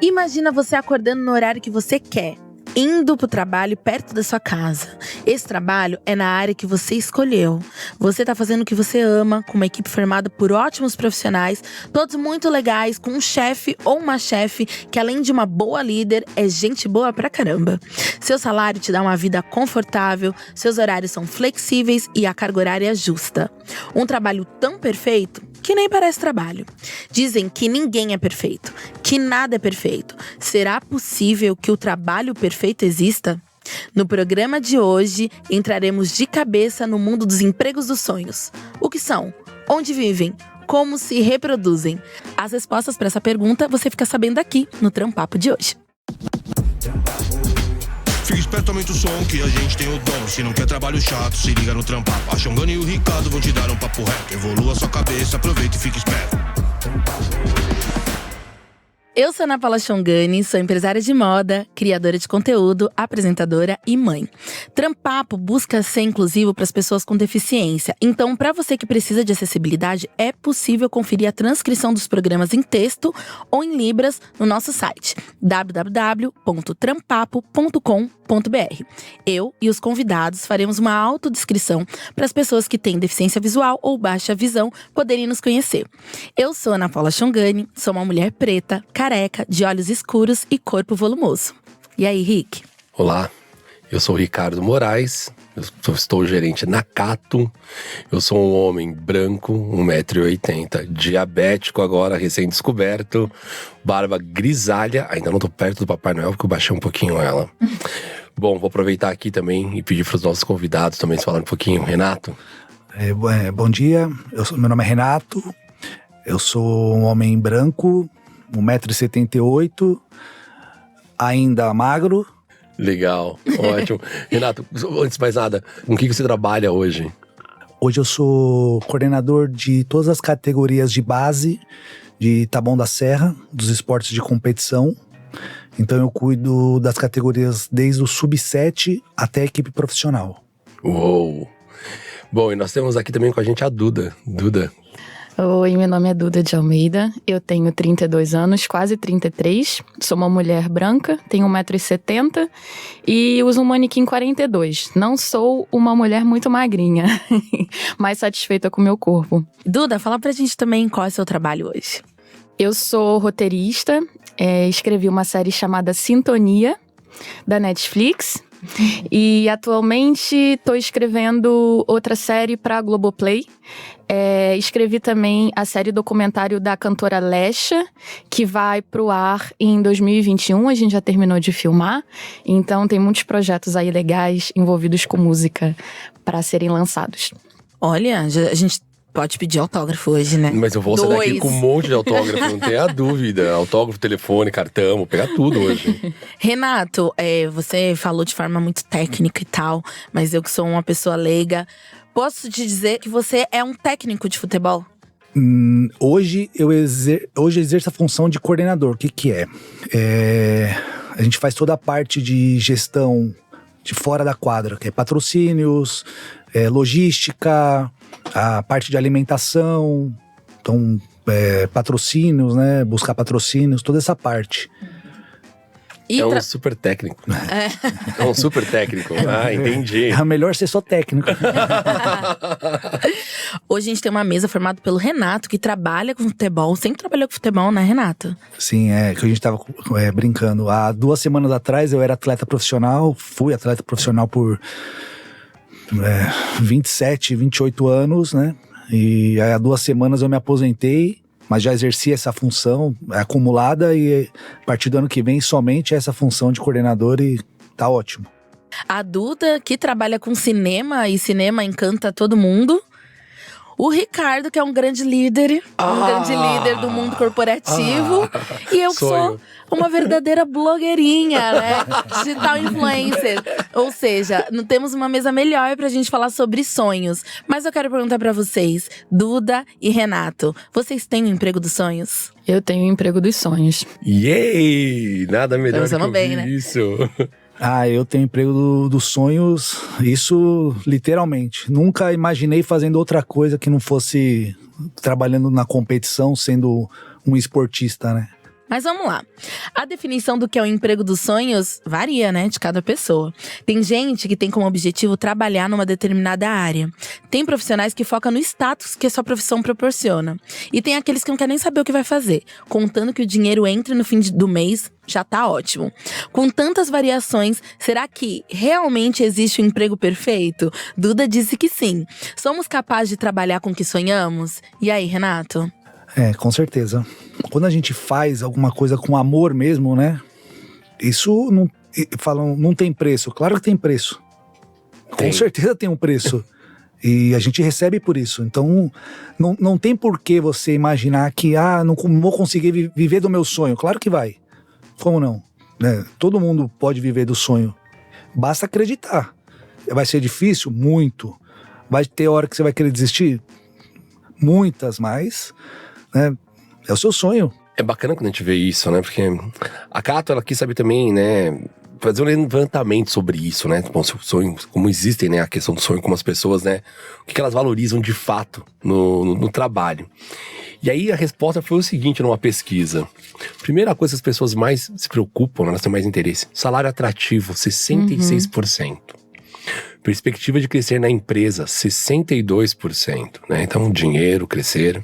Imagina você acordando no horário que você quer, indo pro trabalho perto da sua casa. Esse trabalho é na área que você escolheu. Você tá fazendo o que você ama, com uma equipe formada por ótimos profissionais, todos muito legais, com um chefe ou uma chefe que, além de uma boa líder, é gente boa pra caramba. Seu salário te dá uma vida confortável, seus horários são flexíveis e a carga horária é justa. Um trabalho tão perfeito que nem parece trabalho. Dizem que ninguém é perfeito, que nada é perfeito. Será possível que o trabalho perfeito exista? No programa de hoje, entraremos de cabeça no mundo dos empregos dos sonhos. O que são? Onde vivem? Como se reproduzem? As respostas para essa pergunta você fica sabendo aqui no Trampapo de hoje. Fica esperto, aumenta o som que a gente tem o dom. Se não quer trabalho chato, se liga no Trampapo. A Xongani e o Ricardo vão te dar um papo reto. Evolua sua cabeça, aproveita e fica esperto. Eu sou Ana Paula Xongani, sou empresária de moda, criadora de conteúdo, apresentadora e mãe. Trampapo busca ser inclusivo para as pessoas com deficiência. Então, para você que precisa de acessibilidade, é possível conferir a transcrição dos programas em texto ou em libras no nosso site www.trampapo.com.br. Eu e os convidados faremos uma autodescrição para as pessoas que têm deficiência visual ou baixa visão poderem nos conhecer. Eu sou Ana Paula Xongani, sou uma mulher preta, careca, de olhos escuros e corpo volumoso. E aí, Rick? Olá, eu sou o Ricardo Moraes, estou gerente na Cato. Eu sou um homem branco, 1,80 m, diabético agora, recém-descoberto, barba grisalha. Ainda não tô perto do Papai Noel, porque eu baixei um pouquinho ela. Bom, vou aproveitar aqui também e pedir para os nossos convidados também se falar um pouquinho. Renato? Bom dia, meu nome é Renato, eu sou um homem branco, 1,78 m, ainda magro. Legal, ótimo. Renato, antes de mais nada, com o que você trabalha hoje? Hoje eu sou coordenador de todas as categorias de base de Taboão da Serra, dos esportes de competição. Então eu cuido das categorias desde o sub-7 até a equipe profissional. Uou! Bom, e nós temos aqui também com a gente a Duda. Duda. Oi, meu nome é Duda de Almeida, eu tenho 32 anos, quase 33, sou uma mulher branca, tenho 1,70 m e uso um manequim 42. Não sou uma mulher muito magrinha, mas satisfeita com o meu corpo. Duda, fala pra gente também qual é o seu trabalho hoje. Eu sou roteirista, escrevi uma série chamada Sintonia, da Netflix. E atualmente estou escrevendo outra série para a Globoplay. Escrevi também a série documentário da cantora Lesha, que vai pro ar em 2021. A gente já terminou de filmar, então tem muitos projetos aí legais envolvidos com música para serem lançados. Olha, a gente pode pedir autógrafo hoje, né? Mas eu vou sair daqui com um monte de autógrafo, não tenha dúvida. Autógrafo, telefone, cartão, vou pegar tudo hoje. Renato, você falou de forma muito técnica e tal, mas eu que sou uma pessoa leiga, posso te dizer que você é um técnico de futebol? Hoje eu exerço a função de coordenador. O que é? A gente faz toda a parte de gestão de fora da quadra, que é patrocínios, logística, a parte de alimentação, então patrocínios, né? Buscar patrocínios, toda essa parte. Um super técnico. É um super técnico. Ah, entendi. É melhor ser só técnico. Hoje a gente tem uma mesa formada pelo Renato, que trabalha com futebol. Sempre trabalhou com futebol, né, Renato? Sim, que a gente tava brincando. Há 2 semanas atrás eu era atleta profissional. Fui atleta profissional por 27, 28 anos, né? E aí, há 2 semanas eu me aposentei, mas já exerci essa função acumulada e a partir do ano que vem somente essa função de coordenador e tá ótimo. A Duda, que trabalha com cinema e cinema encanta todo mundo. O Ricardo, que é um grande líder do mundo corporativo. E eu que sou uma verdadeira blogueirinha, né? Digital influencer. Ou seja, não temos uma mesa melhor pra gente falar sobre sonhos. Mas eu quero perguntar pra vocês, Duda e Renato, vocês têm o emprego dos sonhos? Eu tenho o emprego dos sonhos. Yay! Nada melhor do que bem, né? isso. Eu tenho emprego dos sonhos, isso literalmente. Nunca imaginei fazendo outra coisa que não fosse trabalhando na competição, sendo um esportista, né? Mas vamos lá. A definição do que é o emprego dos sonhos varia, né, de cada pessoa. Tem gente que tem como objetivo trabalhar numa determinada área. Tem profissionais que focam no status que a sua profissão proporciona. E tem aqueles que não querem nem saber o que vai fazer. Contando que o dinheiro entre no fim do mês, já tá ótimo. Com tantas variações, será que realmente existe um emprego perfeito? Duda disse que sim. Somos capazes de trabalhar com o que sonhamos? E aí, Renato? Com certeza. Quando a gente faz alguma coisa com amor mesmo, né? Isso não tem preço. Claro que tem preço. Tem. Com certeza tem um preço. E a gente recebe por isso. Então, não tem por que você imaginar que não vou conseguir viver do meu sonho. Claro que vai. Como não? Né? Todo mundo pode viver do sonho. Basta acreditar. Vai ser difícil? Muito. Vai ter hora que você vai querer desistir? Muitas, mas... né? É o seu sonho. É bacana quando a gente vê isso, né? Porque a Cato, ela quis saber também, né? Fazer um levantamento sobre isso, né? Bom, sonho, como existem, né? A questão do sonho, como as pessoas, né? O que elas valorizam de fato no trabalho. E aí a resposta foi o seguinte numa pesquisa. Primeira coisa que as pessoas mais se preocupam, elas têm mais interesse. Salário atrativo, 66%. Perspectiva de crescer na empresa, 62%, né? Então, dinheiro, crescer.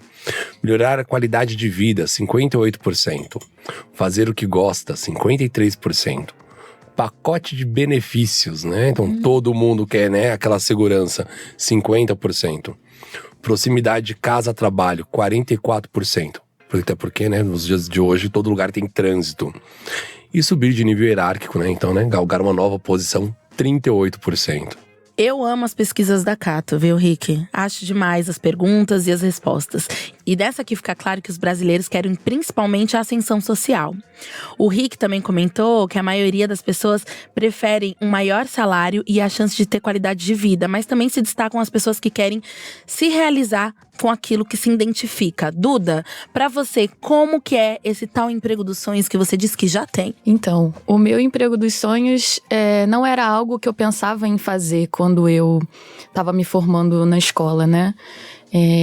Melhorar a qualidade de vida, 58%. Fazer o que gosta, 53%. Pacote de benefícios, né? Então, todo mundo quer, né? Aquela segurança, 50%. Proximidade casa-trabalho, 44%. Até porque, né? Nos dias de hoje, todo lugar tem trânsito. E subir de nível hierárquico, né? Então, né? Galgar uma nova posição, 38%. Eu amo as pesquisas da Cato, viu, Rick? Acho demais as perguntas e as respostas. E dessa aqui fica claro que os brasileiros querem principalmente a ascensão social. O Rick também comentou que a maioria das pessoas preferem um maior salário e a chance de ter qualidade de vida, mas também se destacam as pessoas que querem se realizar com aquilo que se identifica. Duda, pra você, como que é esse tal emprego dos sonhos que você disse que já tem? Então, o meu emprego dos sonhos não era algo que eu pensava em fazer quando eu estava me formando na escola, né?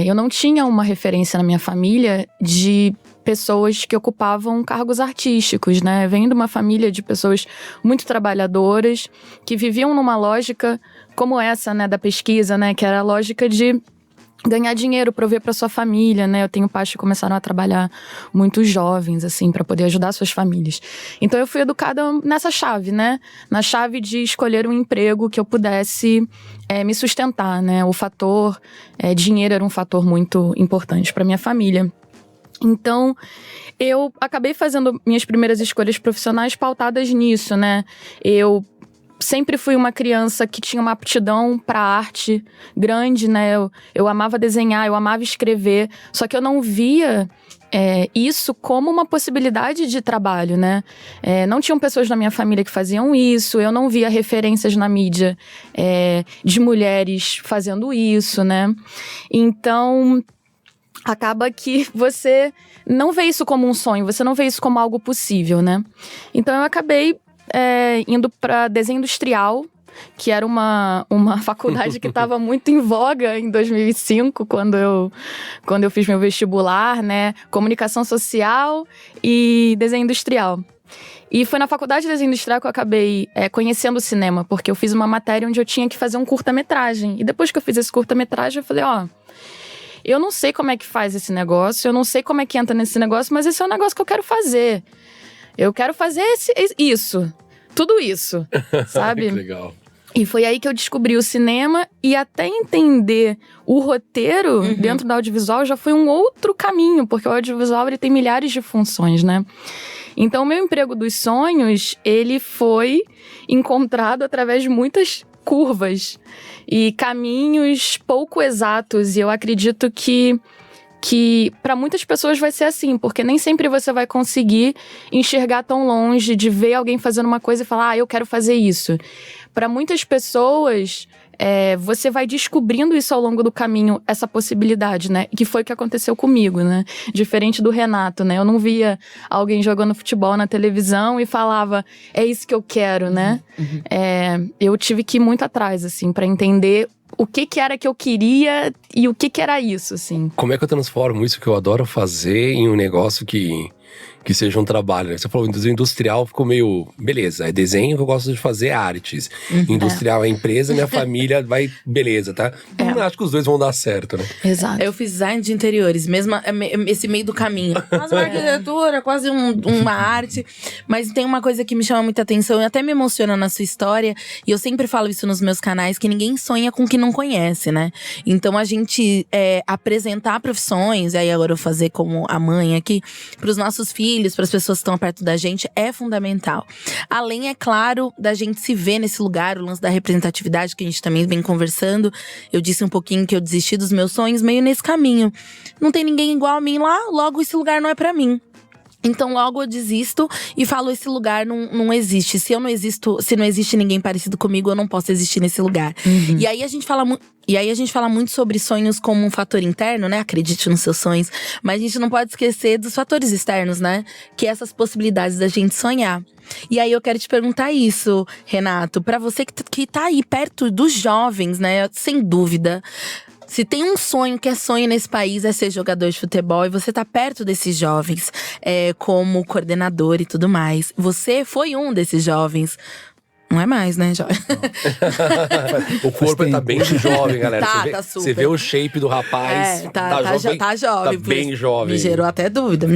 Eu não tinha uma referência na minha família de pessoas que ocupavam cargos artísticos, né? Venho de uma família de pessoas muito trabalhadoras, que viviam numa lógica como essa, né, da pesquisa, né? Que era a lógica de ganhar dinheiro, prover para sua família, né? Eu tenho pais que começaram a trabalhar muito jovens, assim, para poder ajudar suas famílias. Então eu fui educada nessa chave, né? Na chave de escolher um emprego que eu pudesse me sustentar, né? O fator dinheiro era um fator muito importante para minha família. Então, eu acabei fazendo minhas primeiras escolhas profissionais pautadas nisso, né? Eu sempre fui uma criança que tinha uma aptidão para arte grande, né? Eu amava desenhar, eu amava escrever, só que eu não via isso como uma possibilidade de trabalho, né? Não tinham pessoas na minha família que faziam isso, eu não via referências na mídia de mulheres fazendo isso, né? Então, acaba que você não vê isso como um sonho, você não vê isso como algo possível, né? Então eu acabei indo para desenho industrial, que era uma faculdade que estava muito em voga em 2005, quando eu fiz meu vestibular, né? Comunicação social e desenho industrial. E foi na faculdade de desenho industrial que eu acabei conhecendo o cinema, porque eu fiz uma matéria onde eu tinha que fazer um curta-metragem. E depois que eu fiz esse curta-metragem, eu falei, eu não sei como é que faz esse negócio, eu não sei como é que entra nesse negócio, mas esse é um negócio que eu quero fazer. Eu quero fazer isso, tudo isso, sabe? Que legal. E foi aí que eu descobri o cinema, e até entender o roteiro dentro do audiovisual já foi um outro caminho, porque o audiovisual ele tem milhares de funções, né? Então o meu emprego dos sonhos, ele foi encontrado através de muitas curvas e caminhos pouco exatos, e eu acredito que para muitas pessoas vai ser assim, porque nem sempre você vai conseguir enxergar tão longe, de ver alguém fazendo uma coisa e falar, eu quero fazer isso. Para muitas pessoas, você vai descobrindo isso ao longo do caminho, essa possibilidade, né? Que foi o que aconteceu comigo, né? Diferente do Renato, né? Eu não via alguém jogando futebol na televisão e falava, é isso que eu quero, né? Eu tive que ir muito atrás, assim, para entender o que era que eu queria e o que era isso, assim. Como é que eu transformo isso que eu adoro fazer em um negócio que que seja um trabalho, né? Você falou, industrial ficou meio… Beleza, é desenho que eu gosto de fazer, artes. Industrial é empresa, minha família vai… Beleza, tá? Não acho que os dois vão dar certo, né? Exato. Eu fiz design de interiores, mesmo esse meio do caminho. Quase uma arquitetura, quase uma arte. Mas tem uma coisa que me chama muita atenção e até me emociona na sua história. E eu sempre falo isso nos meus canais, que ninguém sonha com o que não conhece, né? Então a gente apresentar profissões, e aí agora eu vou fazer como a mãe aqui, pros nossos filhos, pras pessoas que estão perto da gente, é fundamental. Além, é claro, da gente se ver nesse lugar, o lance da representatividade que a gente também vem conversando. Eu disse um pouquinho que eu desisti dos meus sonhos meio nesse caminho. Não tem ninguém igual a mim lá, logo esse lugar não é pra mim. Então logo eu desisto e falo, esse lugar não existe. Se eu não existo, se não existe ninguém parecido comigo, eu não posso existir nesse lugar. E aí a gente fala muito sobre sonhos como um fator interno, né? Acredite nos seus sonhos. Mas a gente não pode esquecer dos fatores externos, né? Que é essas possibilidades da gente sonhar. E aí eu quero te perguntar isso, Renato. Pra você que tá aí perto dos jovens, né? Sem dúvida. Se tem um sonho que é sonho nesse país, é ser jogador de futebol. E você tá perto desses jovens, como coordenador e tudo mais. Você foi um desses jovens. Não é mais, né, jovem? O corpo tá bem jovem, galera. Tá super. Você vê o shape do rapaz. Tá jovem. Tá bem jovem. Me gerou até dúvida.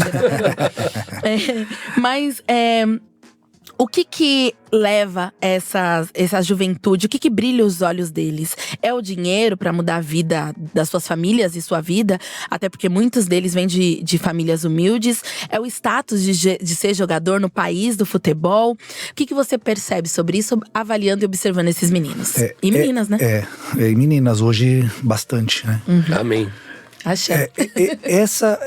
Mas o que leva essa juventude? O que brilha os olhos deles? É o dinheiro para mudar a vida das suas famílias e sua vida? Até porque muitos deles vêm de famílias humildes. É o status de ser jogador no país do futebol? O que você percebe sobre isso, avaliando e observando esses meninos? E meninas, né? E meninas, hoje bastante, né? Amém. Achei. Essa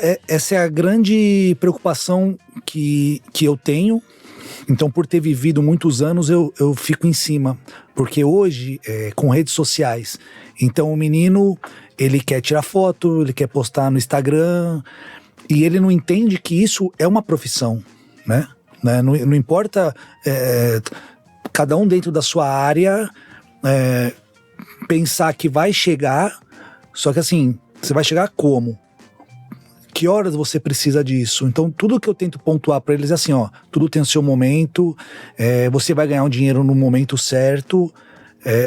é a grande preocupação que eu tenho. Então, por ter vivido muitos anos, eu fico em cima. Porque hoje, com redes sociais, então o menino, ele quer tirar foto, ele quer postar no Instagram, e ele não entende que isso é uma profissão, né? Não importa cada um dentro da sua área pensar que vai chegar, só que assim, você vai chegar como? Que horas você precisa disso? Então, tudo que eu tento pontuar para eles é assim, ó, tudo tem o seu momento, você vai ganhar um dinheiro no momento certo,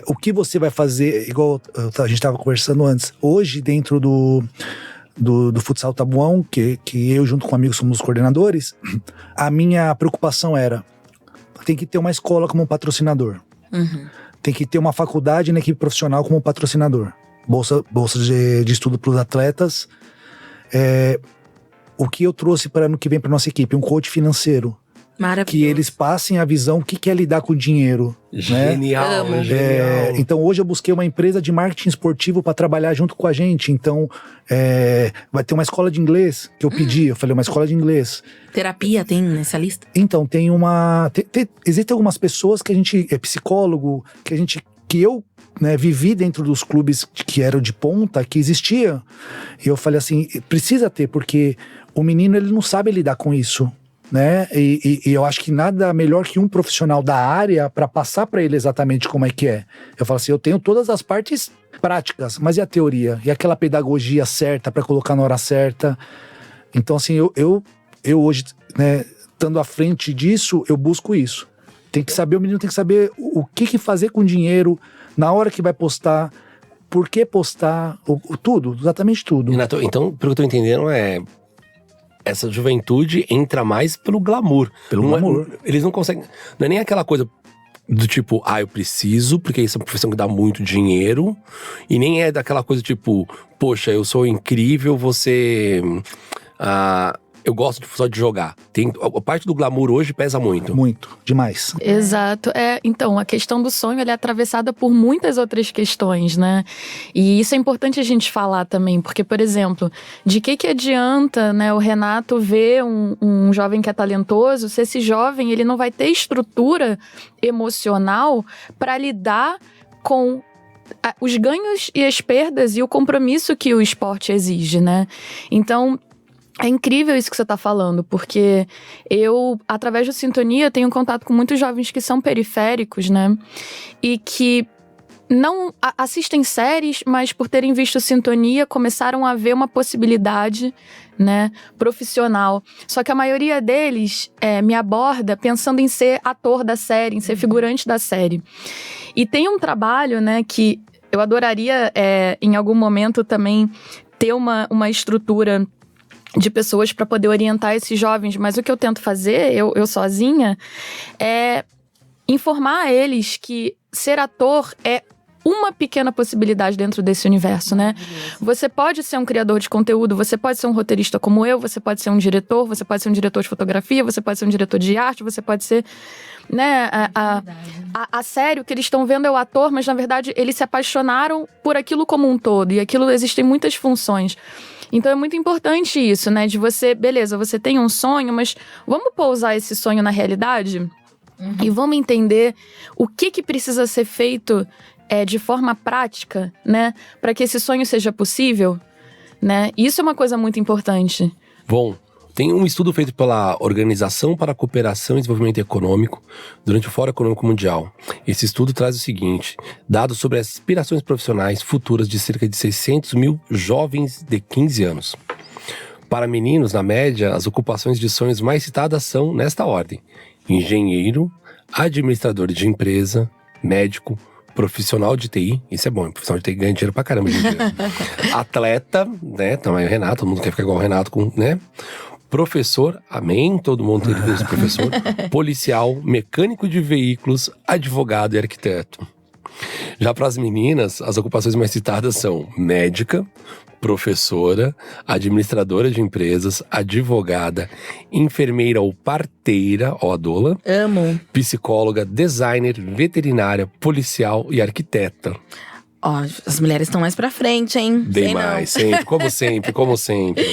o que você vai fazer, igual a gente estava conversando antes, hoje dentro do Futsal Tabuão, que eu junto com amigos somos os coordenadores, a minha preocupação era, tem que ter uma escola como patrocinador, tem que ter uma faculdade na equipe profissional como patrocinador, bolsa de estudo para os atletas. O que eu trouxe para ano que vem para nossa equipe, um coach financeiro. Maravilhoso. Que eles passem a visão, o que é lidar com dinheiro. Genial, né? Genial. Então hoje eu busquei uma empresa de marketing esportivo para trabalhar junto com a gente. Então vai ter uma escola de inglês que eu pedi. Eu falei, uma escola de inglês. Terapia tem nessa lista? Então tem existem algumas pessoas que a gente é psicólogo, que eu vivi dentro dos clubes que eram de ponta, que existia. E eu falei assim, precisa ter, porque o menino ele não sabe lidar com isso, né? E eu acho que nada melhor que um profissional da área para passar para ele exatamente como é que é. Eu falo assim, eu tenho todas as partes práticas, mas e a teoria? E aquela pedagogia certa para colocar na hora certa? Então assim, eu hoje, estando à frente disso, eu busco isso. O menino tem que saber o que fazer com o dinheiro, na hora que vai postar, por que postar, tudo, exatamente tudo. Renato, então, pelo que eu tô entendendo, essa juventude entra mais pelo glamour. Glamour. Eles não conseguem… Não é nem aquela coisa do tipo, eu preciso, porque isso é uma profissão que dá muito dinheiro. E nem é daquela coisa tipo, poxa, eu sou incrível, você… eu gosto só de jogar. A parte do glamour hoje pesa muito. Muito, demais. Exato. Então, a questão do sonho ela é atravessada por muitas outras questões, né? E isso é importante a gente falar também, porque, por exemplo, de que adianta, o Renato ver um jovem que é talentoso, se esse jovem ele não vai ter estrutura emocional para lidar com os ganhos e as perdas e o compromisso que o esporte exige, né? Então, é incrível isso que você está falando, porque eu, através do Sintonia, tenho contato com muitos jovens que são periféricos, né? E que não assistem séries, mas por terem visto Sintonia, começaram a ver uma possibilidade, né, profissional. Só que a maioria deles me aborda pensando em ser ator da série, em ser figurante da série. E tem um trabalho, né, que eu adoraria, em algum momento, também ter uma estrutura de pessoas para poder orientar esses jovens. Mas o que eu tento fazer, eu sozinha, é informar eles que ser ator é uma pequena possibilidade dentro desse universo, né? Você pode ser um criador de conteúdo, você pode ser um roteirista como eu, você pode ser um diretor, você pode ser um diretor de fotografia, você pode ser um diretor de arte, você pode ser, né, a série, o que eles estão vendo é o ator, mas na verdade eles se apaixonaram por aquilo como um todo, e aquilo existem muitas funções. Então é muito importante isso, né, de você, beleza, você tem um sonho, mas vamos pousar esse sonho na realidade? E vamos entender o que precisa ser feito de forma prática, né? Para que esse sonho seja possível, né? Isso é uma coisa muito importante. Bom, tem um estudo feito pela Organização para a Cooperação e Desenvolvimento Econômico durante o Fórum Econômico Mundial. Esse estudo traz o seguinte: dados sobre as aspirações profissionais futuras de cerca de 600 mil jovens de 15 anos. Para meninos, na média, as ocupações de sonhos mais citadas são nesta ordem: engenheiro, administrador de empresa, médico, profissional de TI, isso é bom, profissional de TI ganha dinheiro pra caramba de dinheiro. Atleta, né, também o Renato, todo mundo quer ficar igual o Renato, né? Professor, amém, todo mundo tem que ser professor. Policial, mecânico de veículos, advogado e arquiteto. Já para as meninas, as ocupações mais citadas são médica, professora, administradora de empresas, advogada, enfermeira ou parteira, ó a doula. Amo. Psicóloga, designer, veterinária, policial e arquiteta. Ó, as mulheres estão mais pra frente, hein? Bem Sei mais, não. sempre, como sempre, como sempre.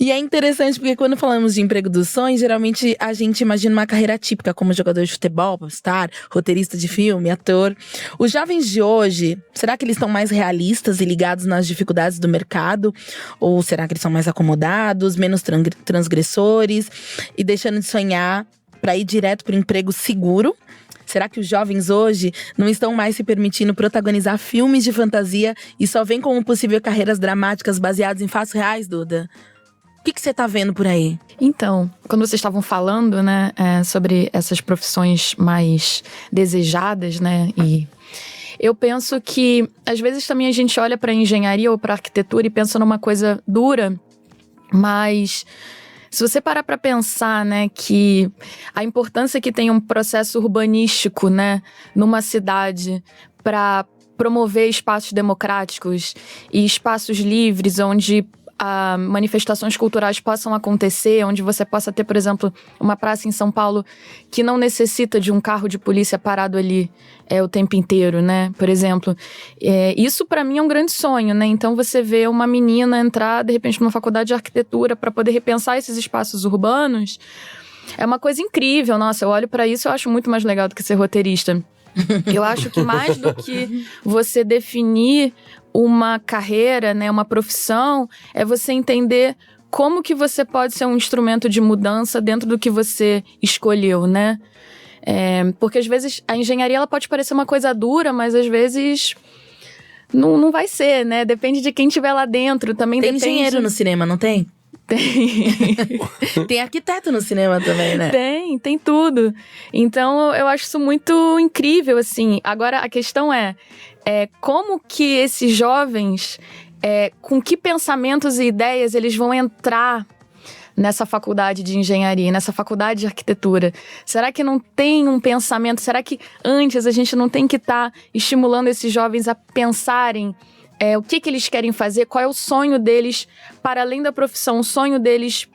E é interessante porque quando falamos de emprego dos sonhos, geralmente a gente imagina uma carreira típica como jogador de futebol, popstar, roteirista de filme, ator. Os jovens de hoje, será que eles estão mais realistas e ligados nas dificuldades do mercado? Ou será que eles são mais acomodados, menos transgressores e deixando de sonhar pra ir direto pro emprego seguro? Será que os jovens hoje não estão mais se permitindo protagonizar filmes de fantasia e só veem como possível carreiras dramáticas baseadas em fatos reais, Duda? O que você tá vendo por aí? Então, quando vocês estavam falando, né, sobre essas profissões mais desejadas, né, e eu penso que às vezes também a gente olha para engenharia ou para arquitetura e pensa numa coisa dura, mas se você parar para pensar, né, que a importância que tem um processo urbanístico, né, numa cidade para promover espaços democráticos e espaços livres onde manifestações culturais possam acontecer, onde você possa ter, por exemplo, uma praça em São Paulo que não necessita de um carro de polícia parado ali o tempo inteiro, né? Por exemplo, isso para mim é um grande sonho, né? Então você vê uma menina entrar, de repente, numa faculdade de arquitetura para poder repensar esses espaços urbanos, é uma coisa incrível. Nossa, eu olho para isso e eu acho muito mais legal do que ser roteirista. Eu acho que mais do que você definir uma carreira, né, uma profissão, é você entender como que você pode ser um instrumento de mudança dentro do que você escolheu, né? Porque às vezes a engenharia ela pode parecer uma coisa dura, mas às vezes não vai ser, né? Depende de quem estiver lá dentro. Também tem depende... engenheiro no cinema, não tem? Tem. Tem arquiteto no cinema também, né? Tem tudo. Então, eu acho isso muito incrível, assim. Agora, a questão é como que esses jovens, com que pensamentos e ideias eles vão entrar nessa faculdade de engenharia, nessa faculdade de arquitetura? Será que não tem um pensamento? Será que antes a gente não tem que estar estimulando esses jovens a pensarem o que eles querem fazer, qual é o sonho deles para além da profissão, o sonho deles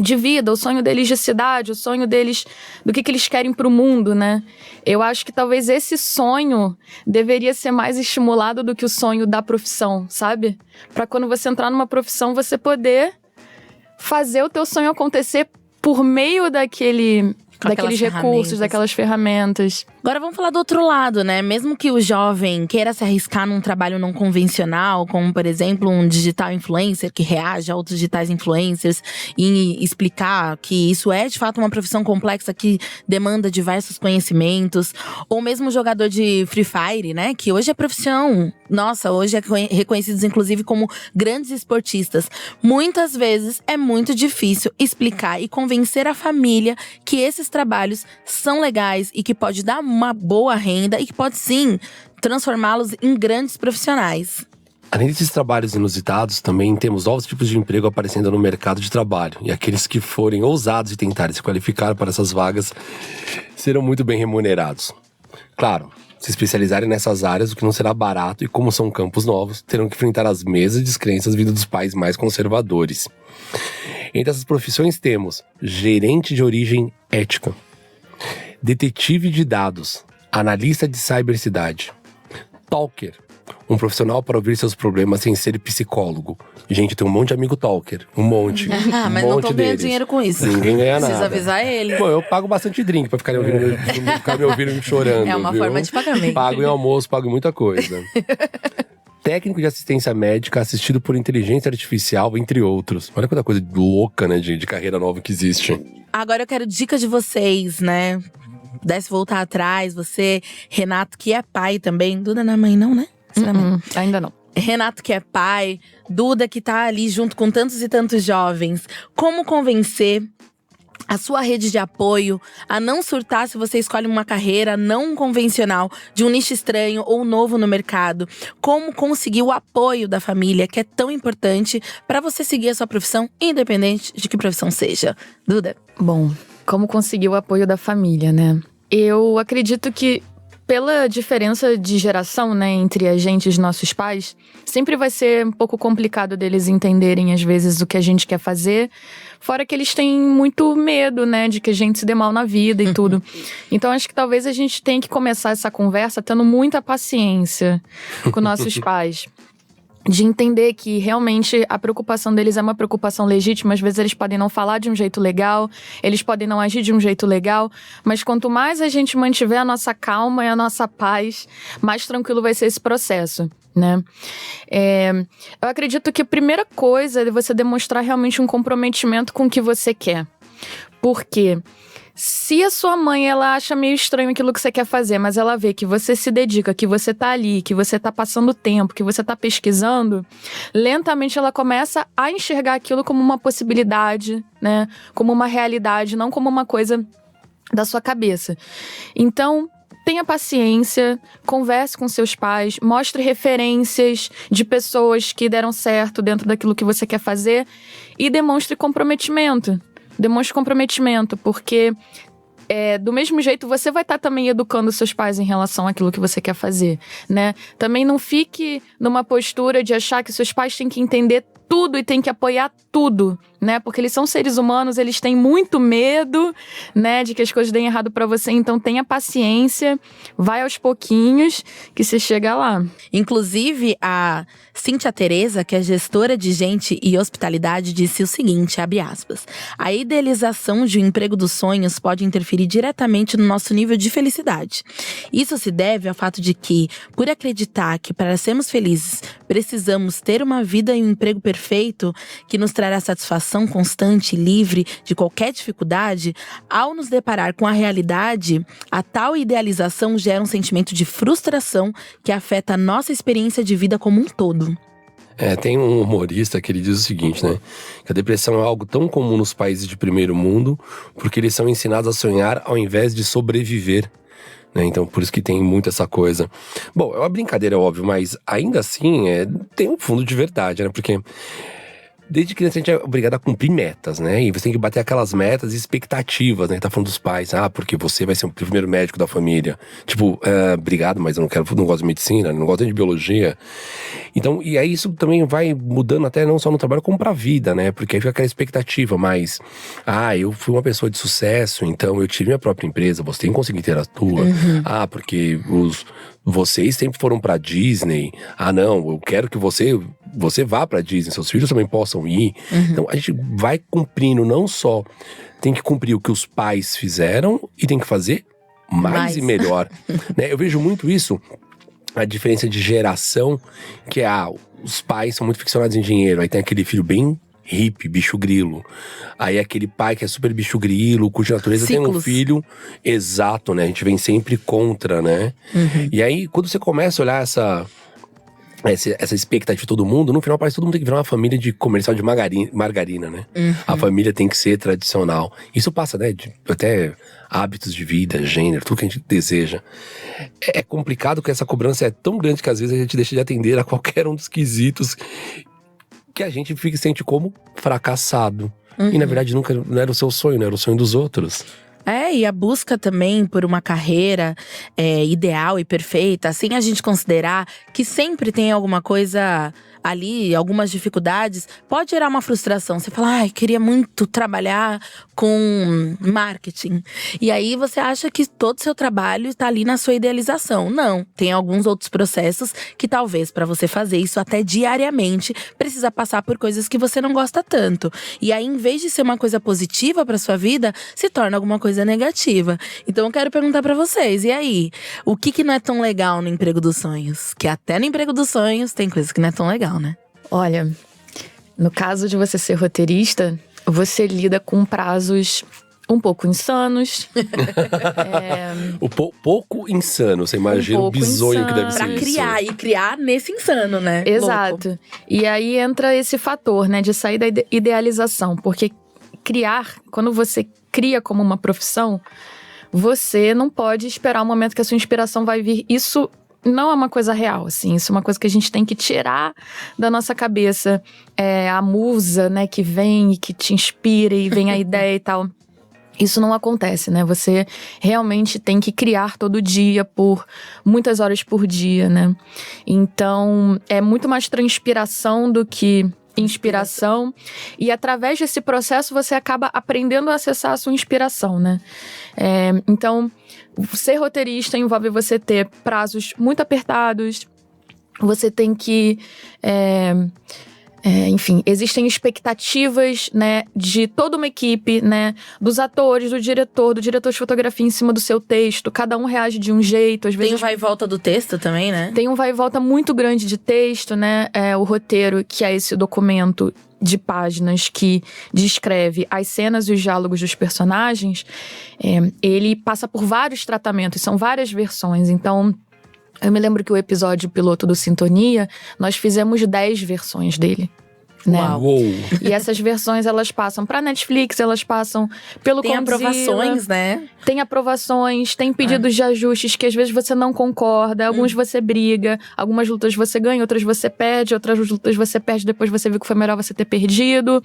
de vida, o sonho deles de cidade, o sonho deles do que eles querem para o mundo, né? Eu acho que talvez esse sonho deveria ser mais estimulado do que o sonho da profissão, sabe? Para quando você entrar numa profissão, você poder fazer o teu sonho acontecer por meio daquele daqueles recursos, daquelas ferramentas. Agora vamos falar do outro lado, né? Mesmo que o jovem queira se arriscar num trabalho não convencional, como por exemplo um digital influencer que reage a outros digitais influencers e explicar que isso é de fato uma profissão complexa que demanda diversos conhecimentos, ou mesmo jogador de Free Fire, né? Que hoje é profissão. Nossa, hoje é reconhecidos inclusive como grandes esportistas. Muitas vezes é muito difícil explicar e convencer a família que esses trabalhos são legais e que pode dar uma boa renda e que pode sim transformá-los em grandes profissionais. Além desses trabalhos inusitados, também temos novos tipos de emprego aparecendo no mercado de trabalho. E aqueles que forem ousados e tentarem se qualificar para essas vagas serão muito bem remunerados. Claro, se especializarem nessas áreas, o que não será barato, e como são campos novos, terão que enfrentar as mesmas descrenças vindo dos pais mais conservadores. Entre essas profissões temos gerente de origem ética, detetive de dados, analista de cibercidade, talker, um profissional para ouvir seus problemas sem ser psicólogo. Gente, tem um monte de amigo talker, um monte. Mas não estão ganhando dinheiro com isso. Ninguém ganha nada. Precisa avisar ele. Bom, eu pago bastante drink pra ficar me ouvindo chorando. É uma viu? forma de pagamento. Pago em almoço, pago em muita coisa. Técnico de assistência médica assistido por inteligência artificial, entre outros. Olha quanta coisa louca, né, de carreira nova que existe. Agora eu quero dicas de vocês, né? Pudesse voltar atrás, você, Renato, que é pai também. Duda não é mãe não, né? Ainda não. Renato, que é pai, Duda, que tá ali junto com tantos e tantos jovens. Como convencer a sua rede de apoio a não surtar se você escolhe uma carreira não convencional, de um nicho estranho ou novo no mercado? Como conseguir o apoio da família, que é tão importante para você seguir a sua profissão, independente de que profissão seja? Duda? Bom, como conseguir o apoio da família, né? Eu acredito que pela diferença de geração, né, entre a gente e os nossos pais, sempre vai ser um pouco complicado deles entenderem, às vezes, o que a gente quer fazer. Fora que eles têm muito medo, né, de que a gente se dê mal na vida e tudo. Então, acho que talvez a gente tenha que começar essa conversa tendo muita paciência com nossos pais. De entender que realmente a preocupação deles é uma preocupação legítima. Às vezes eles podem não falar de um jeito legal, eles podem não agir de um jeito legal, mas quanto mais a gente mantiver a nossa calma e a nossa paz, mais tranquilo vai ser esse processo, né? Eu acredito que a primeira coisa é você demonstrar realmente um comprometimento com o que você quer. Por quê? Se a sua mãe, ela acha meio estranho aquilo que você quer fazer, mas ela vê que você se dedica, que você tá ali, que você tá passando tempo, que você tá pesquisando, lentamente ela começa a enxergar aquilo como uma possibilidade, né? Como uma realidade, não como uma coisa da sua cabeça. Então, tenha paciência, converse com seus pais, mostre referências de pessoas que deram certo dentro daquilo que você quer fazer e demonstre comprometimento. Demonstre comprometimento, porque do mesmo jeito você vai estar também educando seus pais em relação àquilo que você quer fazer, né? Também não fique numa postura de achar que seus pais têm que entender tudo e têm que apoiar tudo, né? Porque eles são seres humanos, eles têm muito medo, né, de que as coisas deem errado pra você. Então tenha paciência, vai aos pouquinhos que você chega lá. Inclusive, a Cíntia Tereza, que é gestora de gente e hospitalidade, disse o seguinte, abre aspas: a idealização de um emprego dos sonhos pode interferir diretamente no nosso nível de felicidade. Isso se deve ao fato de que, por acreditar que para sermos felizes precisamos ter uma vida e um emprego perfeito que nos trará satisfação constante e livre de qualquer dificuldade, ao nos deparar com a realidade, a tal idealização gera um sentimento de frustração que afeta a nossa experiência de vida como um todo. Tem um humorista que ele diz o seguinte, né? Que a depressão é algo tão comum nos países de primeiro mundo porque eles são ensinados a sonhar ao invés de sobreviver. Então, por isso que tem muito essa coisa. Bom, é uma brincadeira, óbvio, mas ainda assim tem um fundo de verdade, né? Porque desde criança a gente é obrigado a cumprir metas, né? E você tem que bater aquelas metas e expectativas, né? Tá falando dos pais, porque você vai ser o primeiro médico da família. Tipo, obrigado, mas eu não gosto de medicina, não gosto de biologia. Então, e aí isso também vai mudando até não só no trabalho, como pra vida, né? Porque aí fica aquela expectativa, mas… eu fui uma pessoa de sucesso, então eu tive minha própria empresa, você tem que conseguir ter a tua. Porque vocês sempre foram pra Disney. Ah, não, eu quero que você vá pra Disney, seus filhos também possam ir. Então a gente vai cumprindo, não só tem que cumprir o que os pais fizeram e tem que fazer mais e melhor. Né? Eu vejo muito isso, a diferença de geração, que é, os pais são muito ficcionados em dinheiro, aí tem aquele filho bem hippie, bicho grilo. Aí aquele pai que é super bicho grilo, cuja natureza tem um filho. Exato, né? A gente vem sempre contra, né? E aí, quando você começa a olhar essa expectativa de todo mundo, no final parece que todo mundo tem que virar uma família de comercial de margarina, né? A família tem que ser tradicional. Isso passa, né? Até hábitos de vida, gênero, tudo que a gente deseja. É complicado porque essa cobrança é tão grande que às vezes a gente deixa de atender a qualquer um dos quesitos que a gente fica sente como fracassado. E na verdade nunca não era o seu sonho, não era o sonho dos outros. E a busca também por uma carreira ideal e perfeita, sem a gente considerar que sempre tem alguma coisa ali, algumas dificuldades, pode gerar uma frustração. Você fala, queria muito trabalhar com marketing. E aí você acha que todo o seu trabalho está ali na sua idealização. Não, tem alguns outros processos que talvez para você fazer isso até diariamente, precisa passar por coisas que você não gosta tanto. E aí, em vez de ser uma coisa positiva para sua vida, se torna alguma coisa negativa. Então eu quero perguntar para vocês, e aí? O que não é tão legal no emprego dos sonhos? Que até no emprego dos sonhos tem coisa que não é tão legal, né? Olha, no caso de você ser roteirista, você lida com prazos um pouco insanos. Pouco insano, você imagina o bizonho insano que deve ser pra criar, isso. E criar nesse insano, né? Exato. Louco. E aí entra esse fator, né, de sair da idealização. Porque criar, quando você cria como uma profissão, você não pode esperar o momento que a sua inspiração vai vir. Isso não é uma coisa real, assim. Isso é uma coisa que a gente tem que tirar da nossa cabeça. A musa, né, que vem e que te inspira e vem a ideia e tal. Isso não acontece, né? Você realmente tem que criar todo dia, por muitas horas por dia, né? Então, é muito mais transpiração do que inspiração. E através desse processo, você acaba aprendendo a acessar a sua inspiração, né? Então, ser roteirista envolve você ter prazos muito apertados. Você tem que… enfim, existem expectativas, né, de toda uma equipe, né, dos atores, do diretor de fotografia em cima do seu texto. Cada um reage de um jeito. Às vezes tem um vai e volta do texto também, né? Tem um vai e volta muito grande de texto, né? O roteiro, que é esse documento de páginas que descreve as cenas e os diálogos dos personagens, ele passa por vários tratamentos, são várias versões. Então, eu me lembro que o episódio piloto do Sintonia, nós fizemos 10 versões dele. Né? Uou. E essas versões, elas passam pra Netflix, elas passam pelo Tem Condzilla, aprovações, né? Tem aprovações, tem pedidos de ajustes que às vezes você não concorda, alguns você briga, algumas lutas você ganha, outras você perde, outras lutas você perde, depois você viu que foi melhor você ter perdido,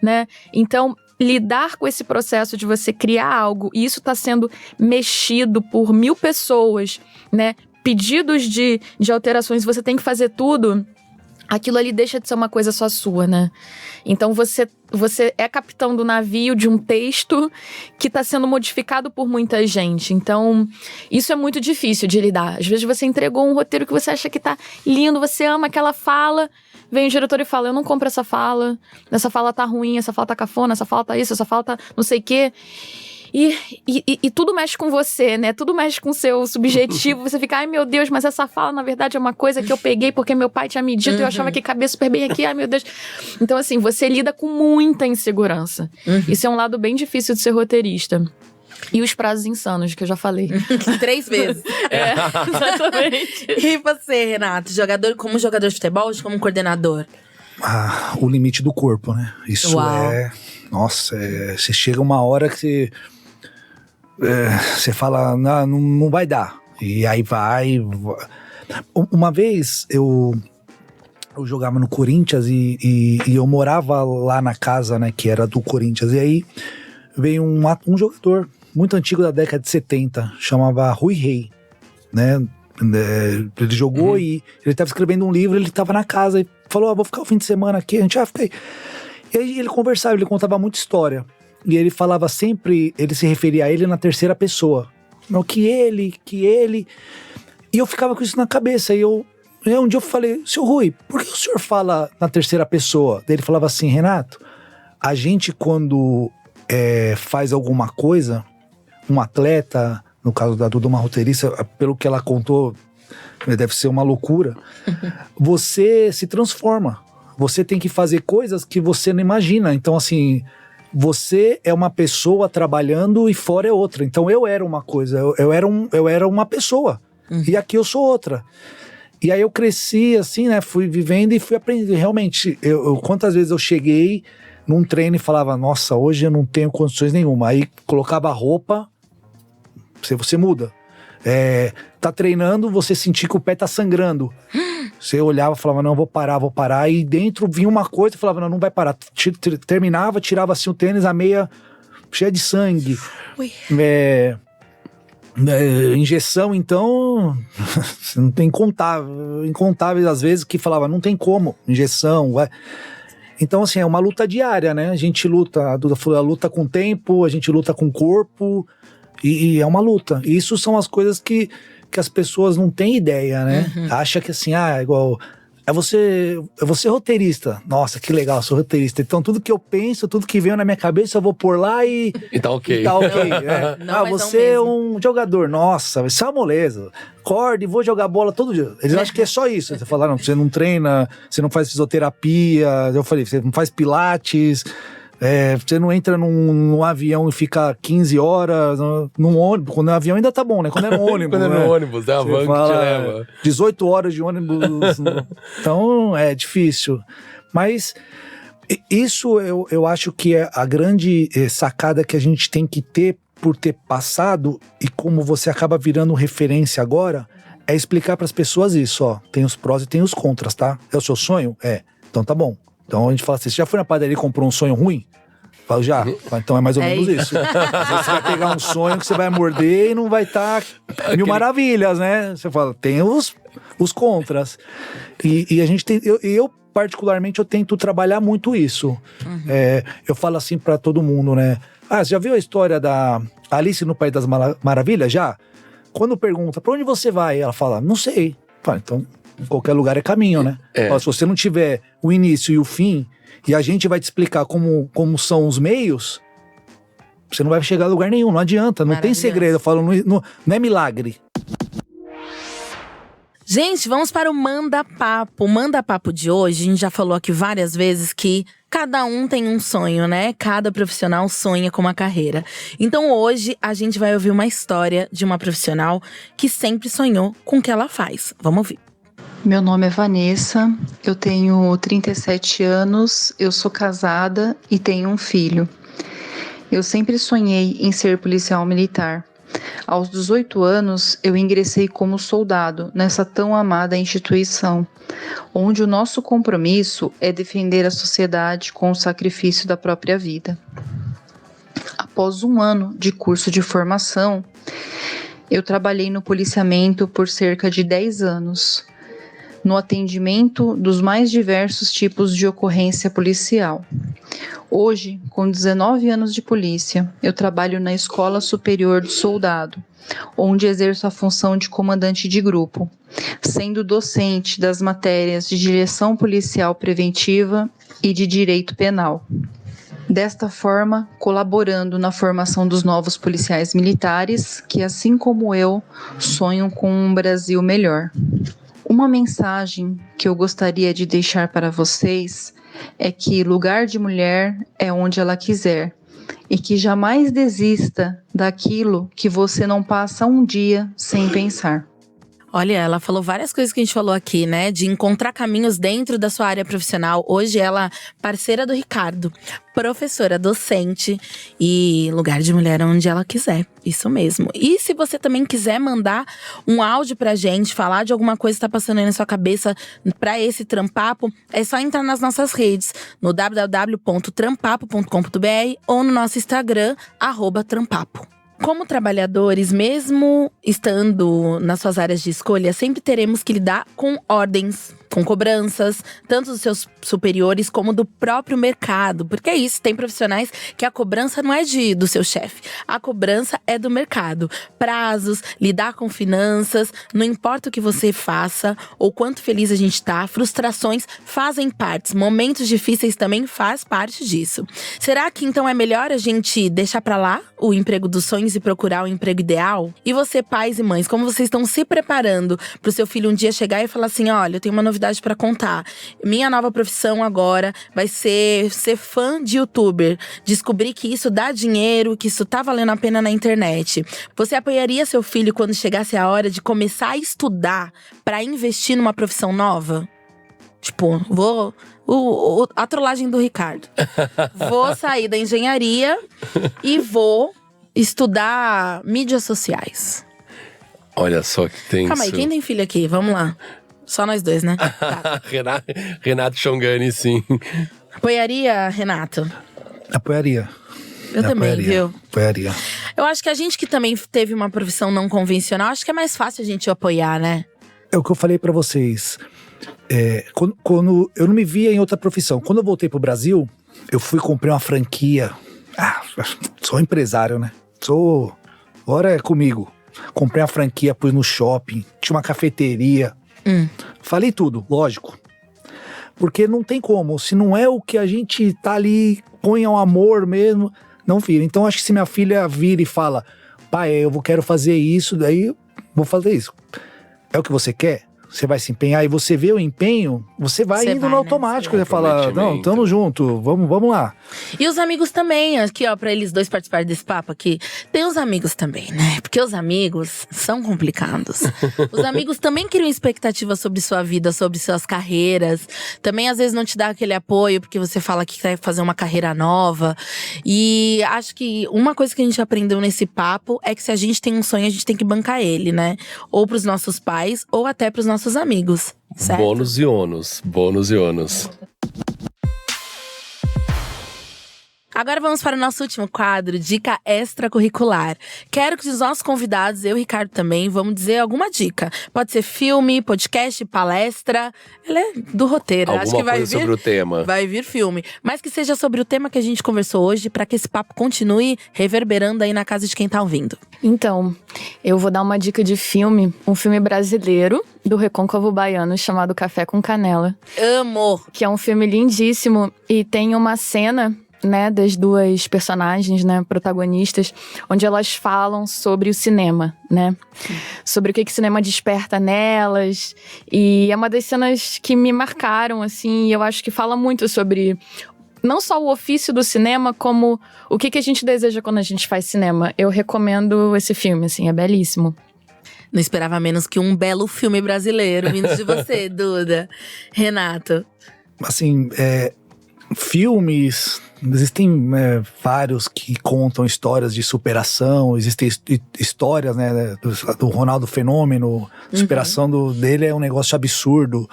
né? Então, lidar com esse processo de você criar algo, e isso tá sendo mexido por 1000 pessoas, né? Pedidos de alterações, você tem que fazer tudo, aquilo ali deixa de ser uma coisa só sua, né? Então você é capitão do navio de um texto que está sendo modificado por muita gente. Então, isso é muito difícil de lidar. Às vezes você entregou um roteiro que você acha que tá lindo, você ama aquela fala, vem o diretor e fala, eu não compro essa fala tá ruim, essa fala tá cafona, essa fala tá isso, essa fala tá não sei o quê. E tudo mexe com você, né? Tudo mexe com o seu subjetivo. Você fica, ai meu Deus, mas essa fala na verdade é uma coisa que eu peguei porque meu pai tinha me dito e eu achava que cabia super bem aqui, ai meu Deus. Então assim, você lida com muita insegurança. Isso é um lado bem difícil de ser roteirista. E os prazos insanos, que eu já falei. 3 vezes. Exatamente. E você, Renato? Como jogador de futebol ou como coordenador? O limite do corpo, né? Isso Uau. Nossa, você chega uma hora que você fala, não vai dar. E aí vai. Uma vez eu jogava no Corinthians e eu morava lá na casa, né, que era do Corinthians. E aí veio um jogador muito antigo da década de 70, chamava Rui Rei, né? Ele jogou e ele estava escrevendo um livro, ele estava na casa e falou, vou ficar o fim de semana aqui, a gente fica aí. E aí ele conversava, ele contava muita história. E ele falava sempre, ele se referia a ele na terceira pessoa. Não, que ele. E eu ficava com isso na cabeça. E um dia eu falei, seu Rui, por que o senhor fala na terceira pessoa? Daí ele falava assim, Renato, a gente quando faz alguma coisa, um atleta, no caso da Duda, uma roteirista, pelo que ela contou, deve ser uma loucura, você se transforma. Você tem que fazer coisas que você não imagina. Então, assim, você é uma pessoa trabalhando e fora é outra. Então, eu era uma coisa, eu era uma pessoa. E aqui eu sou outra. E aí eu cresci, assim, né? Fui vivendo e fui aprendendo. Realmente, quantas vezes eu cheguei num treino e falava, nossa, hoje eu não tenho condições nenhuma. Aí colocava a roupa, você muda. Tá treinando, você sentir que o pé tá sangrando. Você olhava e falava, não, vou parar. E dentro vinha uma coisa e falava, não vai parar. Terminava, tirava assim o tênis, a meia cheia de sangue. Injeção, então, não tem incontáveis às vezes que falava, não tem como, injeção, vai. Então, assim, é uma luta diária, né? A gente luta, a Duda falou, a luta com o tempo, a gente luta com o corpo, e é uma luta. E isso são as coisas que as pessoas não têm ideia, né? Acha que assim, igual... Eu vou ser roteirista. Nossa, que legal, sou roteirista. Então tudo que eu penso, tudo que vem na minha cabeça, eu vou pôr lá e tá ok. Você é um jogador. Nossa, vai ser uma moleza. Acorde, vou jogar bola todo dia. Eles acham que é só isso. Você fala, não, você não treina, você não faz fisioterapia. Eu falei, você não faz pilates. Você não entra num avião e fica 15 horas num ônibus. Quando é um avião ainda tá bom, né? Quando é no ônibus. Quando é no ônibus, é a van que te leva. 18 horas de ônibus. Então é difícil. Mas isso eu acho que é a grande sacada que a gente tem que ter por ter passado, e como você acaba virando referência agora, é explicar para as pessoas isso, ó. Tem os prós e tem os contras, tá? É o seu sonho? Então tá bom. Então a gente fala assim, você já foi na padaria e comprou um sonho ruim? Fala, já. Então é mais ou menos isso. Às vezes você vai pegar um sonho que você vai morder e não vai estar mil maravilhas, né? Você fala, tem os contras. E a gente tem... Eu particularmente, eu tento trabalhar muito isso. Eu falo assim pra todo mundo, né? Você já viu a história da Alice no País das Maravilhas? Já? Quando pergunta, pra onde você vai? Ela fala, não sei. Fala, então... qualquer lugar é caminho, né? Se você não tiver o início e o fim, e a gente vai te explicar como são os meios, você não vai chegar a lugar nenhum, não adianta, não tem segredo. Eu falo, não é milagre. Gente, vamos para o Manda Papo. O Manda Papo de hoje, a gente já falou aqui várias vezes que cada um tem um sonho, né? Cada profissional sonha com uma carreira. Então hoje a gente vai ouvir uma história de uma profissional que sempre sonhou com o que ela faz. Vamos ouvir. Meu nome é Vanessa, eu tenho 37 anos, eu sou casada e tenho um filho. Eu sempre sonhei em ser policial militar. Aos 18 anos, eu ingressei como soldado nessa tão amada instituição, onde o nosso compromisso é defender a sociedade com o sacrifício da própria vida. Após um ano de curso de formação, eu trabalhei no policiamento por cerca de 10 anos. No atendimento dos mais diversos tipos de ocorrência policial. Hoje, com 19 anos de polícia, eu trabalho na Escola Superior do Soldado, onde exerço a função de comandante de grupo, sendo docente das matérias de direção policial preventiva e de direito penal. Desta forma, colaborando na formação dos novos policiais militares, que, assim como eu, sonham com um Brasil melhor. Uma mensagem que eu gostaria de deixar para vocês é que lugar de mulher é onde ela quiser e que jamais desista daquilo que você não passa um dia sem pensar. Olha, ela falou várias coisas que a gente falou aqui, né? De encontrar caminhos dentro da sua área profissional. Hoje ela é parceira do Ricardo, professora, docente e lugar de mulher onde ela quiser. Isso mesmo. E se você também quiser mandar um áudio pra gente, falar de alguma coisa que tá passando aí na sua cabeça pra esse Trampapo, é só entrar nas nossas redes, no www.trampapo.com.br ou no nosso Instagram, @trampapo. Como trabalhadores, mesmo estando nas suas áreas de escolha, sempre teremos que lidar com ordens, com cobranças, tanto dos seus superiores como do próprio mercado. Porque é isso, tem profissionais que a cobrança não é do seu chefe. A cobrança é do mercado. Prazos, lidar com finanças, não importa o que você faça ou quanto feliz a gente tá, frustrações fazem parte. Momentos difíceis também faz parte disso. Será que então é melhor a gente deixar pra lá o emprego dos sonhos e procurar o emprego ideal? E você, pais e mães, como vocês estão se preparando pro seu filho um dia chegar e falar assim: olha, eu tenho uma novidade pra contar. Minha nova profissão agora vai ser fã de youtuber. Descobrir que isso dá dinheiro, que isso tá valendo a pena na internet. Você apoiaria seu filho quando chegasse a hora de começar a estudar pra investir numa profissão nova? Tipo, a trollagem do Ricardo. Vou sair da engenharia e vou estudar mídias sociais. Olha só que tenso. Calma aí, quem tem filho aqui? Vamos lá. Só nós dois, né? Tá. Renato Chongani, sim. Apoiaria, Renato? Apoiaria. Eu também, viu? Apoiaria. Eu acho que a gente que também teve uma profissão não convencional, acho que é mais fácil a gente apoiar, né? É o que eu falei pra vocês. Quando eu não me via em outra profissão. Quando eu voltei pro Brasil, eu fui comprei uma franquia. Sou empresário, né? Agora é comigo. Comprei uma franquia, pus no shopping, tinha uma cafeteria. Falei tudo, lógico. Porque não tem como. Se não é o que a gente tá ali, põe ao amor mesmo, não vira. Então acho que se minha filha vira e fala: pai, eu quero fazer isso, daí eu vou fazer isso. É o que você quer? Você vai se empenhar e você vê o empenho, você vai indo no automático. Você fala: não, tamo junto, vamos lá. E os amigos também, aqui ó, pra eles dois participarem desse papo aqui. Tem os amigos também, né? Porque os amigos são complicados. Os amigos também criam expectativas sobre sua vida, sobre suas carreiras. Também às vezes não te dá aquele apoio, porque você fala que quer fazer uma carreira nova. E acho que uma coisa que a gente aprendeu nesse papo é que se a gente tem um sonho, a gente tem que bancar ele, né? Ou pros nossos pais, ou até pros nossos amigos, certo? Bônus e ônus. Agora vamos para o nosso último quadro, Dica Extracurricular. Quero que os nossos convidados, eu e o Ricardo também, vamos dizer alguma dica. Pode ser filme, podcast, palestra. Ela é do roteiro. Alguma acho que vai coisa vir, sobre o tema. Vai vir filme. Mas que seja sobre o tema que a gente conversou hoje, para que esse papo continue reverberando aí na casa de quem tá ouvindo. Então, eu vou dar uma dica de filme. Um filme brasileiro, do Recôncavo Baiano, chamado Café com Canela. Amo! Que é um filme lindíssimo e tem uma cena, né, das duas personagens, né, protagonistas, onde elas falam sobre o cinema, né? Sobre o que o cinema desperta nelas. E é uma das cenas que me marcaram, assim, e eu acho que fala muito sobre não só o ofício do cinema, como o que a gente deseja quando a gente faz cinema. Eu recomendo esse filme, assim, é belíssimo. Não esperava menos que um belo filme brasileiro vindo de você, Duda. Renato. Assim, filmes, existem vários que contam histórias de superação, existem histórias, né, do Ronaldo Fenômeno, a superação dele é um negócio absurdo.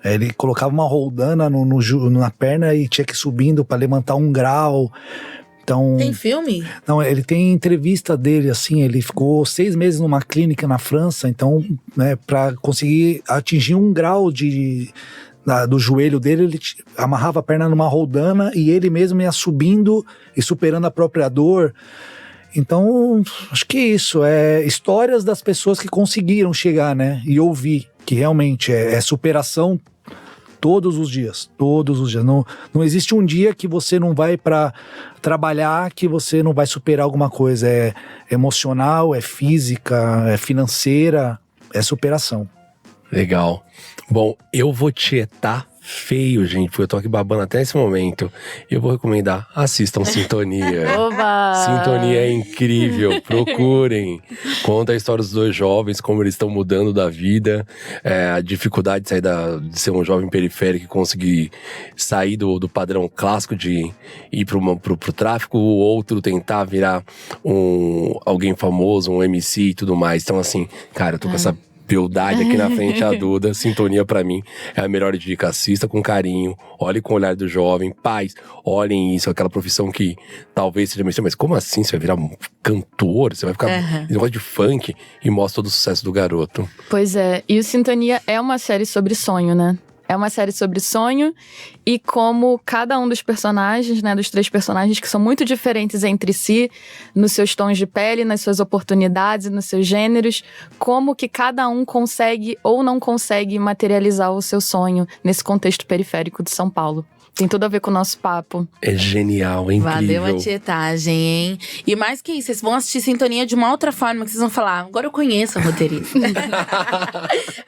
Ele colocava uma roldana na perna e tinha que ir subindo para levantar 1 grau. Então, tem filme? Não, ele tem entrevista dele, assim, ele ficou 6 meses numa clínica na França, então, né, para conseguir atingir 1 grau do joelho dele, ele amarrava a perna numa roldana e ele mesmo ia subindo e superando a própria dor. Então, acho que é isso, histórias das pessoas que conseguiram chegar, né, e ouvir, que realmente é superação todos os dias. Não existe um dia que você não vai para trabalhar que você não vai superar alguma coisa. É emocional, é física, é financeira, é superação. Legal. Bom, eu vou tietar feio, gente, porque eu tô aqui babando até esse momento. Eu vou recomendar, assistam Sintonia. Oba! Sintonia é incrível, procurem. Conta a história dos 2 jovens, como eles estão mudando da vida, a dificuldade de sair de ser um jovem periférico e conseguir sair do padrão clássico de ir pro tráfico, o outro tentar virar alguém famoso, um MC e tudo mais. Então assim, cara, eu tô com essa beldade aqui na frente, a Duda. Sintonia pra mim é a melhor dica. Assista com carinho, olhe com o olhar do jovem. Pais, olhem isso, aquela profissão que talvez seja meio, mas como assim? Você vai virar um cantor? Você vai ficar negócio de funk? E mostra todo o sucesso do garoto. Pois é, e o Sintonia é uma série sobre sonho, né? É uma série sobre sonho e como cada um dos personagens, né, dos 3 personagens que são muito diferentes entre si, nos seus tons de pele, nas suas oportunidades, nos seus gêneros, como que cada um consegue ou não consegue materializar o seu sonho nesse contexto periférico de São Paulo. Tem tudo a ver com o nosso papo. É genial, é incrível. Valeu a tietagem, hein? E mais que isso, vocês vão assistir Sintonia de uma outra forma, que vocês vão falar, agora eu conheço a roteirista.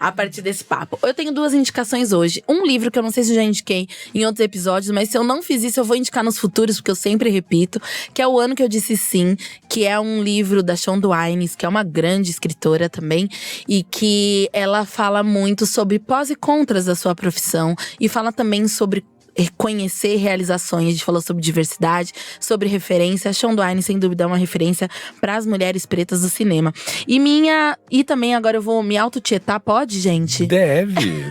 A partir desse papo. Eu tenho 2 indicações hoje. Um livro que eu não sei se eu já indiquei em outros episódios, mas se eu não fiz isso, eu vou indicar nos futuros, porque eu sempre repito, que é O Ano Que Eu Disse Sim, que é um livro da Shonda Rhimes, que é uma grande escritora também, e que ela fala muito sobre pós e contras da sua profissão, e fala também sobre conhecer realizações. A gente falou sobre diversidade, sobre referência. A Shonda Rhimes, sem dúvida, é uma referência para as mulheres pretas do cinema. E também agora eu vou me autotietar, pode, gente? Deve.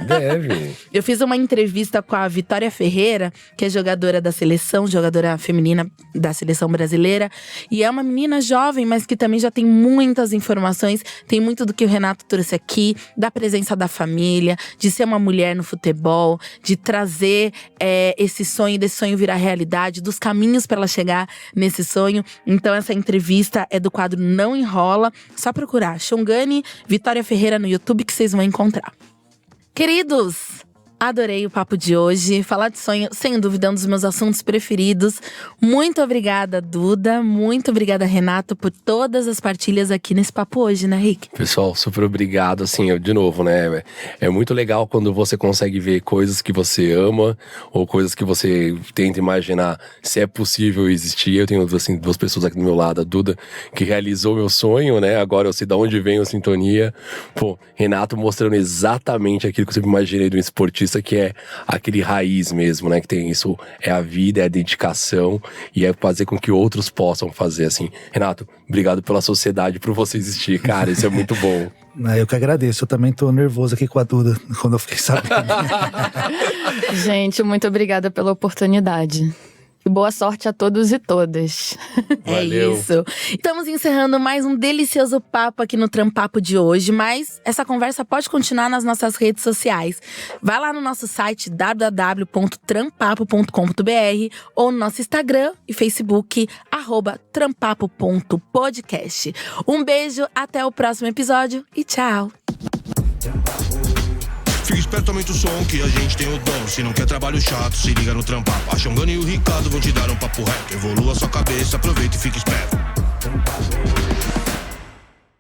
Eu fiz uma entrevista com a Vitória Ferreira, que é jogadora da seleção, jogadora feminina da seleção brasileira. E é uma menina jovem, mas que também já tem muitas informações. Tem muito do que o Renato trouxe aqui, da presença da família, de ser uma mulher no futebol, de trazer esse sonho, desse sonho virar realidade, dos caminhos para ela chegar nesse sonho. Então essa entrevista é do quadro Não Enrola. Só procurar Xongani Vitória Ferreira no YouTube que vocês vão encontrar. Queridos, adorei o papo de hoje. Falar de sonho, sem dúvida, é um dos meus assuntos preferidos. Muito obrigada, Duda. Muito obrigada, Renato, por todas as partilhas aqui nesse papo hoje, né, Rick? Pessoal, super obrigado. Assim, de novo, né? É muito legal quando você consegue ver coisas que você ama ou coisas que você tenta imaginar se é possível existir. Eu tenho, assim, 2 pessoas aqui do meu lado. A Duda, que realizou meu sonho, né? Agora eu sei de onde vem a Sintonia. Pô, Renato mostrando exatamente aquilo que eu sempre imaginei de um esportista, que é aquele raiz mesmo, né? Que tem isso, é a vida, é a dedicação e é fazer com que outros possam fazer, assim. Renato, obrigado pela sociedade, por você existir, cara, isso é muito bom. Eu que agradeço, eu também tô nervoso aqui com a Duda, quando eu fiquei sabendo. Gente, muito obrigada pela oportunidade. E boa sorte a todos e todas. Valeu. É isso. Estamos encerrando mais um delicioso papo aqui no Trampapo de hoje. Mas essa conversa pode continuar nas nossas redes sociais. Vai lá no nosso site www.trampapo.com.br ou no nosso Instagram e Facebook @trampapo.podcast. Um beijo, até o próximo episódio e tchau! Fica esperto, aumenta o som que a gente tem o dom. Se não quer trabalho chato, se liga no Trampapo. A Xongani e o Ricardo vão te dar um papo reto. Evolua sua cabeça, aproveita e fica esperto.